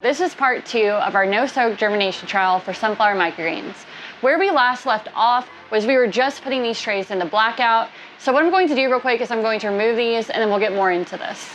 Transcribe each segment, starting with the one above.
This is part 2 of our no-soak germination trial for sunflower microgreens. Where we last left off was we were just putting these trays in the blackout. So what I'm going to do real quick is I'm going to remove these and then we'll get more into this.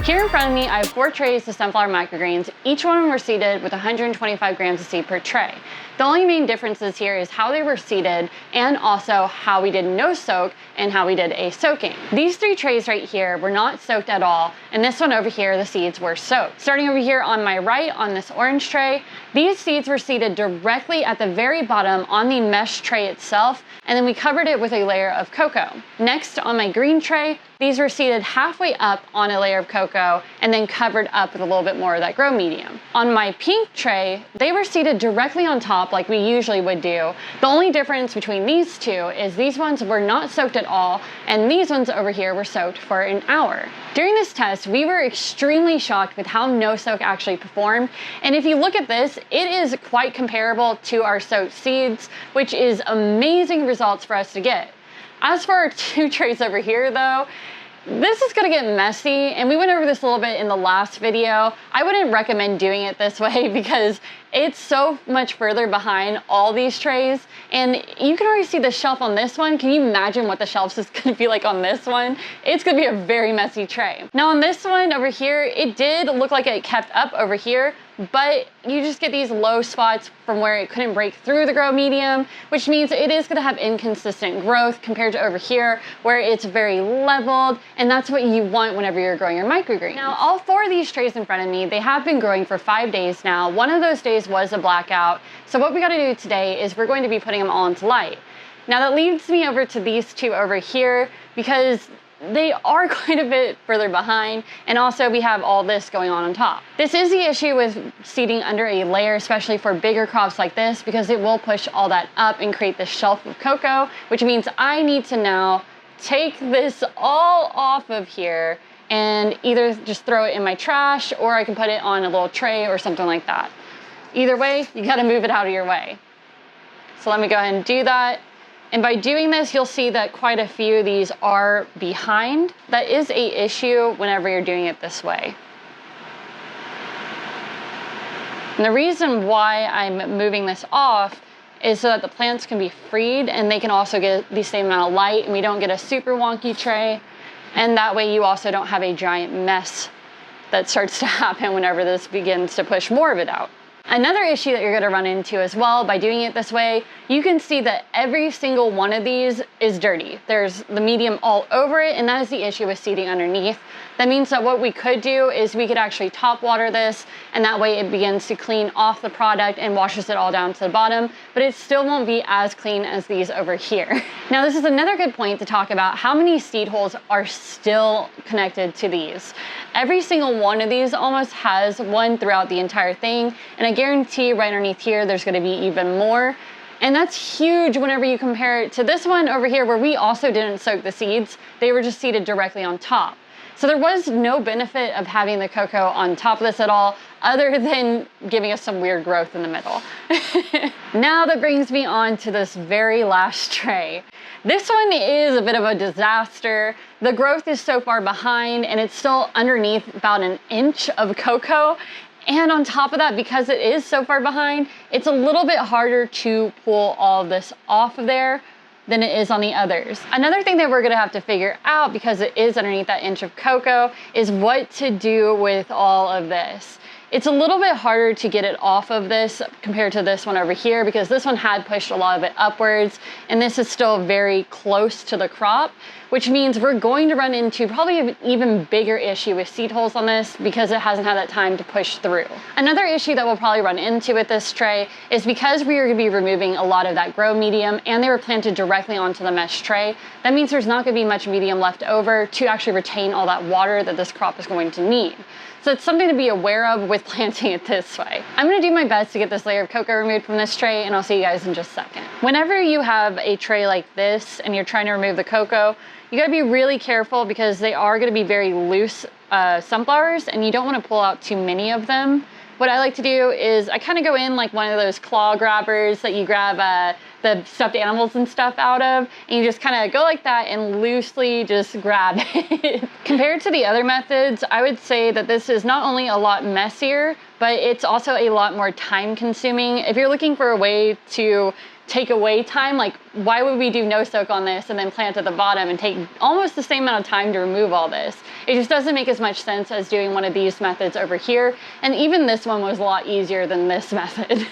Here in front of me, I have 4 trays of sunflower microgreens. Each one of them were seeded with 125 grams of seed per tray. The only main differences here is how they were seeded and also how we did no soak and how we did a soaking. These 3 trays right here were not soaked at all, and this one over here, the seeds were soaked. Starting over here on my right on this orange tray, these seeds were seeded directly at the very bottom on the mesh tray itself, and then we covered it with a layer of cocoa. Next on my green tray, these were seeded halfway up on a layer of cocoa and then covered up with a little bit more of that grow medium. On my pink tray, they were seeded directly on top like we usually would do. The only difference between these two is these ones were not soaked at all and these ones over here were soaked for an hour. During this test, we were extremely shocked with how no soak actually performed. And if you look at this, it is quite comparable to our soaked seeds, which is amazing results for us to get. As for our 2 trays over here though, this is gonna get messy, and we went over this a little bit in the last video. I wouldn't recommend doing it this way because it's so much further behind all these trays, and you can already see the shelf on this one. Can you imagine what the shelves is gonna be like on this one? It's gonna be a very messy tray. Now on this one over here, it did look like it kept up over here, but you just get these low spots from where it couldn't break through the grow medium, which means it is gonna have inconsistent growth compared to over here where it's very leveled, and that's what you want whenever you're growing your microgreens. Now all 4 of these trays in front of me, they have been growing for 5 days now. One of those days was a blackout. So what we gotta do today is we're going to be putting them all into light. Now that leads me over to these 2 over here because they are quite a bit further behind, and also we have all this going on top. This is the issue with seeding under a layer, especially for bigger crops like this, because it will push all that up and create this shelf of cocoa, which means I need to now take this all off of here and either just throw it in my trash or I can put it on a little tray or something like that. Either way, you gotta move it out of your way. So let me go ahead and do that. And by doing this, you'll see that quite a few of these are behind. That is an issue whenever you're doing it this way. And the reason why I'm moving this off is so that the plants can be freed and they can also get the same amount of light and we don't get a super wonky tray. And that way you also don't have a giant mess that starts to happen whenever this begins to push more of it out. Another issue that you're gonna run into as well by doing it this way, you can see that every single one of these is dirty. There's the medium all over it, and that is the issue with seeding underneath. That means that what we could do is we could actually top water this, and that way it begins to clean off the product and washes it all down to the bottom, but it still won't be as clean as these over here. Now this is another good point to talk about how many seed holes are still connected to these. Every single one of these almost has one throughout the entire thing, and I guarantee right underneath here there's gonna be even more. And that's huge whenever you compare it to this one over here where we also didn't soak the seeds. They were just seeded directly on top. So there was no benefit of having the cocoa on top of this at all, other than giving us some weird growth in the middle. Now that brings me on to this very last tray. This one is a bit of a disaster. The growth is so far behind and it's still underneath about 1 inch of cocoa. And on top of that, because it is so far behind, it's a little bit harder to pull all of this off of there than it is on the others. Another thing that we're gonna have to figure out, because it is underneath that inch of cocoa, is what to do with all of this. It's a little bit harder to get it off of this compared to this one over here because this one had pushed a lot of it upwards and this is still very close to the crop, which means we're going to run into probably an even bigger issue with seed holes on this because it hasn't had that time to push through. Another issue that we'll probably run into with this tray is because we are going to be removing a lot of that grow medium and they were planted directly onto the mesh tray, that means there's not going to be much medium left over to actually retain all that water that this crop is going to need. So it's something to be aware of with planting it this way. I'm gonna do my best to get this layer of cocoa removed from this tray and I'll see you guys in just a second. Whenever you have a tray like this and you're trying to remove the cocoa, you gotta be really careful because they are gonna be very loose sunflowers and you don't wanna pull out too many of them what I like to do is I kind of go in like one of those claw grabbers that you grab the stuffed animals and stuff out of, and you just kind of go like that and loosely just grab it. Compared to the other methods, I would say that this is not only a lot messier, but it's also a lot more time consuming. If you're looking for a way to take away time, like why would we do no soak on this and then plant at the bottom and take almost the same amount of time to remove all this? It just doesn't make as much sense as doing one of these methods over here. And even this one was a lot easier than this method.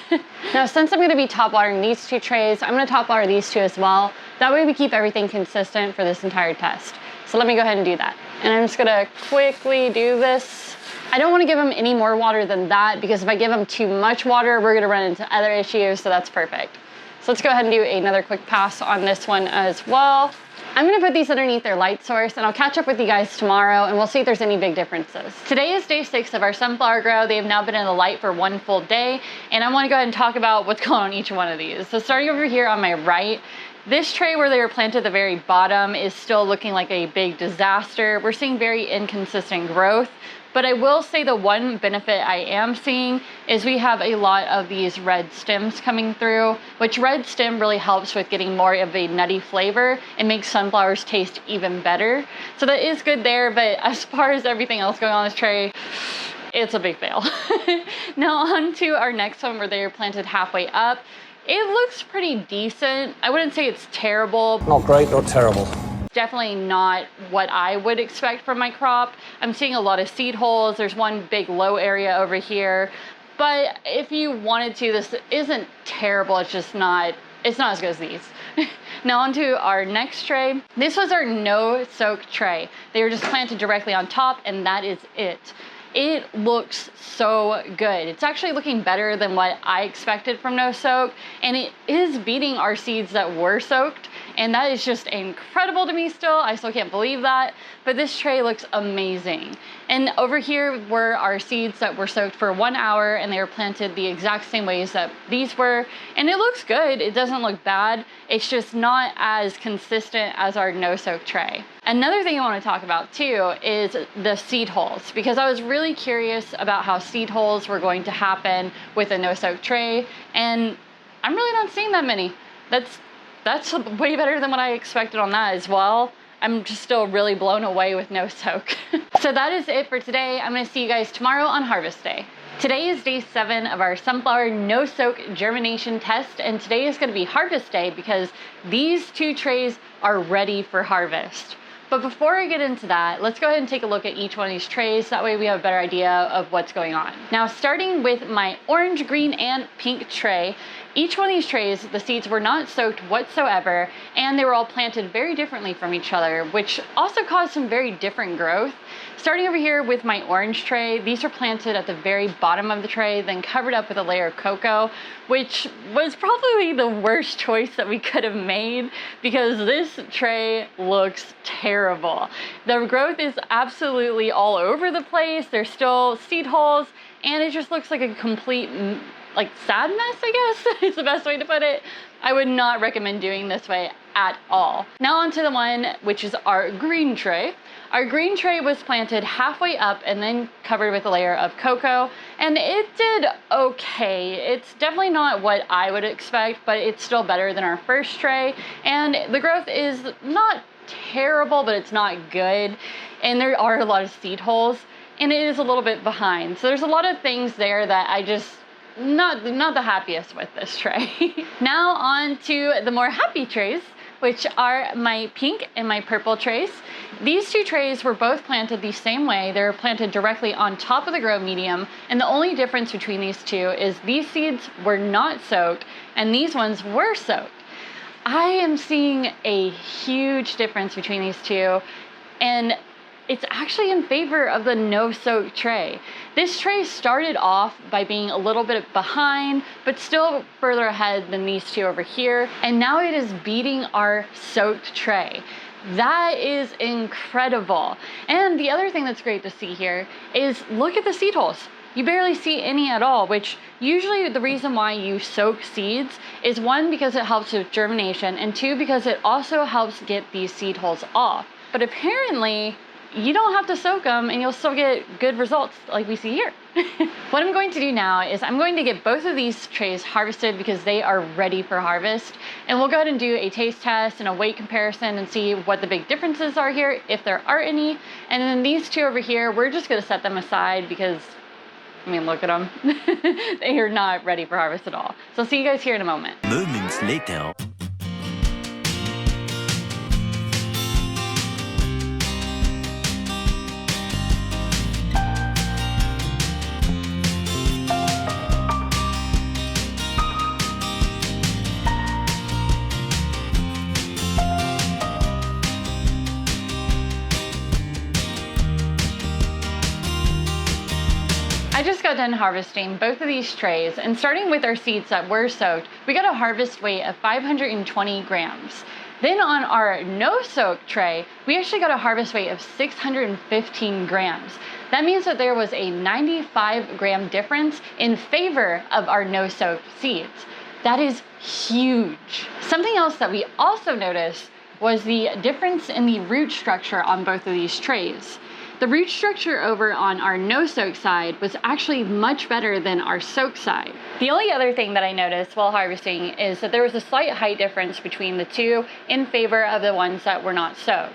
Now, since I'm gonna be top watering these two trays, I'm gonna top water these two as well. That way we keep everything consistent for this entire test. So let me go ahead and do that. And I'm just gonna quickly do this. I don't wanna give them any more water than that, because if I give them too much water, we're gonna run into other issues, so that's perfect. So let's go ahead and do another quick pass on this one as well. I'm gonna put these underneath their light source, and I'll catch up with you guys tomorrow and we'll see if there's any big differences. Today is day 6 of our sunflower grow. They have now been in the light for 1 full day, and I wanna go ahead and talk about what's going on each one of these. So starting over here on my right, this tray where they were planted at the very bottom is still looking like a big disaster. We're seeing very inconsistent growth. But I will say the one benefit I am seeing is we have a lot of these red stems coming through, which red stem really helps with getting more of a nutty flavor and makes sunflowers taste even better. So that is good there, but as far as everything else going on this tray, it's a big fail. Now on to our next one where they are planted halfway up. It looks pretty decent. I wouldn't say it's terrible. Not great, not terrible. Definitely not what I would expect from my crop. I'm seeing a lot of seed holes. There's one big low area over here. But if you wanted to, this isn't terrible. It's just not, it's not as good as these. Now on to our next tray. This was our no soak tray. They were just planted directly on top, and that is it. It looks so good. It's actually looking better than what I expected from no soak, and it is beating our seeds that were soaked, and that is just incredible to me still. I still can't believe that, but this tray looks amazing. And over here were our seeds that were soaked for 1 hour, and they were planted the exact same ways that these were, and it looks good. It doesn't look bad. It's just not as consistent as our no soak tray. Another thing I want to talk about too is the seed holes, because I was really curious about how seed holes were going to happen with a no soak tray, and I'm really not seeing that many. That's way better than what I expected on that as well. I'm just still really blown away with no soak. So that is it for today. I'm gonna see you guys tomorrow on harvest day. Today is day 7 of our sunflower no soak germination test, and today is gonna be harvest day because these 2 trays are ready for harvest. But before I get into that, let's go ahead and take a look at each one of these trays. That way we have a better idea of what's going on. Now, starting with my orange, green, and pink tray, each one of these trays, the seeds were not soaked whatsoever, and they were all planted very differently from each other, which also caused some very different growth. Starting over here with my orange tray, these were planted at the very bottom of the tray, then covered up with a layer of coco, which was probably the worst choice that we could have made because this tray looks terrible. The growth is absolutely all over the place. There's still seed holes, and it just looks like a complete like sad mess, I guess is the best way to put it. I would not recommend doing this way at all. Now onto the one which is our green tray. Our green tray was planted halfway up and then covered with a layer of coco, and it did okay. It's definitely not what I would expect, but it's still better than our first tray, and the growth is not terrible, but it's not good, and there are a lot of seed holes, and it is a little bit behind. So there's a lot of things there that I just not the happiest with this tray. Now on to the more happy trays, which are my pink and my purple trays. These 2 trays were both planted the same way. They were planted directly on top of the grow medium, and the only difference between these 2 is these seeds were not soaked and these ones were soaked. I am seeing a huge difference between these 2, and it's actually in favor of the no soak tray. This tray started off by being a little bit behind, but still further ahead than these 2 over here, and now it is beating our soaked tray. That is incredible. And the other thing that's great to see here is look at the seed holes. You barely see any at all, which usually the reason why you soak seeds is 1, because it helps with germination, and 2, because it also helps get these seed holes off. But apparently you don't have to soak them and you'll still get good results like we see here. What I'm going to do now is I'm going to get both of these trays harvested because they are ready for harvest. And we'll go ahead and do a taste test and a weight comparison and see what the big differences are here, if there are any. And then these two over here, we're just gonna set them aside because, I mean, look at them. They are not ready for harvest at all. So I'll see you guys here in a moment. Moments later. I just got done harvesting both of these trays, and starting with our seeds that were soaked, we got a harvest weight of 520 grams. Then on our no-soak tray, we actually got a harvest weight of 615 grams. That means that there was a 95 gram difference in favor of our no-soak seeds. That is huge. Something else that we also noticed was the difference in the root structure on both of these trays. The root structure over on our no-soak side was actually much better than our soak side. The only other thing that I noticed while harvesting is that there was a slight height difference between the two in favor of the ones that were not soaked.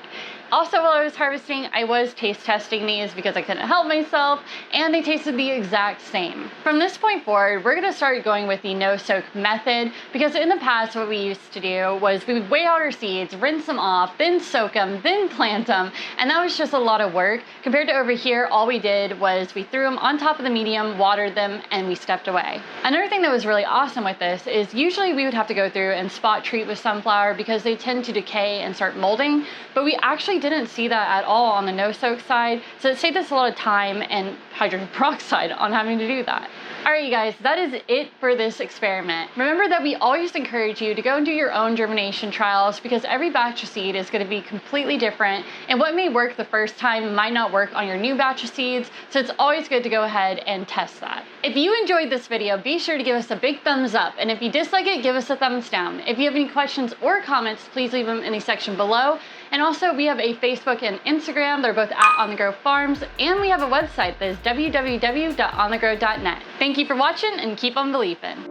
Also, while I was harvesting, I was taste testing these because I couldn't help myself, and they tasted the exact same. From this point forward, we're gonna start going with the no-soak method, because in the past, what we used to do was we would weigh out our seeds, rinse them off, then soak them, then plant them, and that was just a lot of work. Compared to over here, all we did was we threw them on top of the medium, watered them, and we stepped away. Another thing that was really awesome with this is usually we would have to go through and spot treat with sunflower because they tend to decay and start molding, but we actually didn't see that at all on the no-soak side, so it saved us a lot of time and hydrogen peroxide on having to do that. All right, you guys, that is it for this experiment. Remember that we always encourage you to go and do your own germination trials because every batch of seed is going to be completely different, and what may work the first time might not work on your new batch of seeds, so it's always good to go ahead and test that. If you enjoyed this video, be sure to give us a big thumbs up, and if you dislike it, give us a thumbs down. If you have any questions or comments, please leave them in the section below. And also, we have a Facebook and Instagram. They're both at On The Grow Farms, and we have a website that is www.onthegrow.net. Thank you for watching, and keep on believing.